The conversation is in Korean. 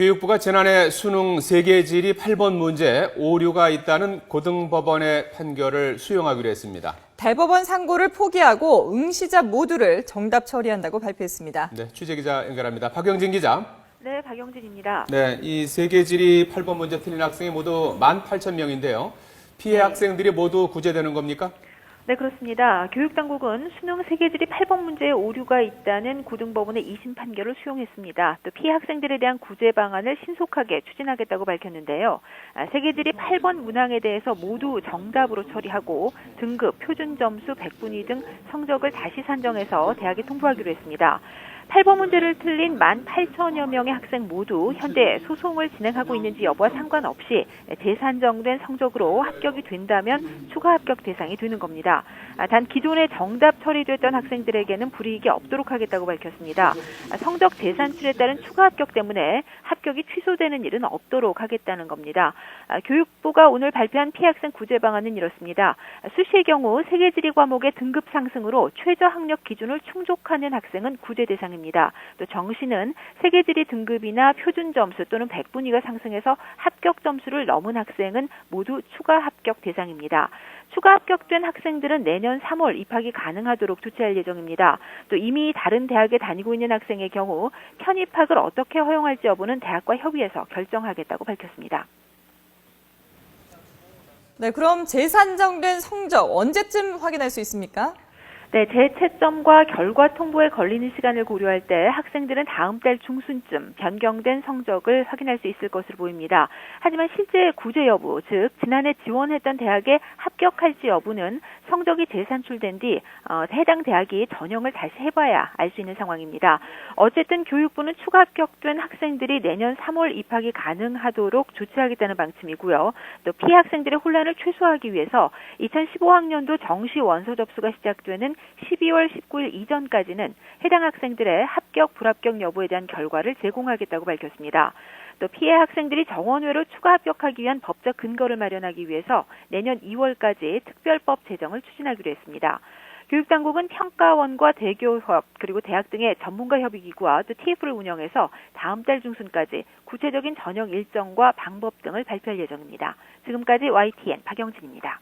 교육부가 지난해 수능 3개 질의 8번 문제 오류가 있다는 고등법원의 판결을 수용하기로 했습니다. 대법원 상고를 포기하고 응시자 모두를 정답 처리한다고 발표했습니다. 네, 취재기자 연결합니다. 박영진 기자. 네, 박영진입니다. 네, 이 3개 질의 8번 문제 틀린 학생이 모두 18,000명인데요. 피해 학생들이 모두 구제되는 겁니까? 네, 그렇습니다. 교육당국은 수능 3개 질의 8번 문제에 오류가 있다는 고등법원의 2심 판결을 수용했습니다. 또 피해 학생들에 대한 구제 방안을 신속하게 추진하겠다고 밝혔는데요. 3개 질의 8번 문항에 대해서 모두 정답으로 처리하고 등급, 표준 점수, 백분위 등 성적을 다시 산정해서 대학에 통보하기로 했습니다. 8번 문제를 틀린 18,000여 명의 학생 모두 현재 소송을 진행하고 있는지 여부와 상관없이 재산정된 성적으로 합격이 된다면 추가 합격 대상이 되는 겁니다. 단 기존에 정답 처리됐던 학생들에게는 불이익이 없도록 하겠다고 밝혔습니다. 성적 재산출에 따른 추가 합격 때문에 합격이 취소되는 일은 없도록 하겠다는 겁니다. 교육부가 오늘 발표한 피해 학생 구제 방안은 이렇습니다. 수시의 경우 3개 질의 과목의 등급 상승으로 최저 학력 기준을 충족하는 학생은 구제 대상입니다. 또 정시는 3개 질의 등급이나 표준 점수 또는 백분위가 상승해서 합격 점수를 넘은 학생은 모두 추가 합격 대상입니다. 추가 합격된 학생들은 내년 3월 입학이 가능하도록 조치할 예정입니다. 또 이미 다른 대학에 다니고 있는 학생의 경우 편입학을 어떻게 허용할지 여부는 대학과 협의해서 결정하겠다고 밝혔습니다. 네, 그럼 재산정된 성적 언제쯤 확인할 수 있습니까? 네, 재채점과 결과 통보에 걸리는 시간을 고려할 때 학생들은 다음 달 중순쯤 변경된 성적을 확인할 수 있을 것으로 보입니다. 하지만 실제 구제 여부, 즉 지난해 지원했던 대학에 합격할지 여부는 성적이 재산출된 뒤 해당 대학이 전형을 다시 해봐야 알 수 있는 상황입니다. 어쨌든 교육부는 추가 합격된 학생들이 내년 3월 입학이 가능하도록 조치하겠다는 방침이고요. 또 피해 학생들의 혼란을 최소화하기 위해서 2015학년도 정시 원서 접수가 시작되는 12월 19일 이전까지는 해당 학생들의 합격, 불합격 여부에 대한 결과를 제공하겠다고 밝혔습니다. 또 피해 학생들이 정원외로 추가 합격하기 위한 법적 근거를 마련하기 위해서 내년 2월까지 특별법 제정을 추진하기로 했습니다. 교육당국은 평가원과 대교협 그리고 대학 등의 전문가 협의기구와 또 TF를 운영해서 다음 달 중순까지 구체적인 전형 일정과 방법 등을 발표할 예정입니다. 지금까지 YTN 박영진입니다.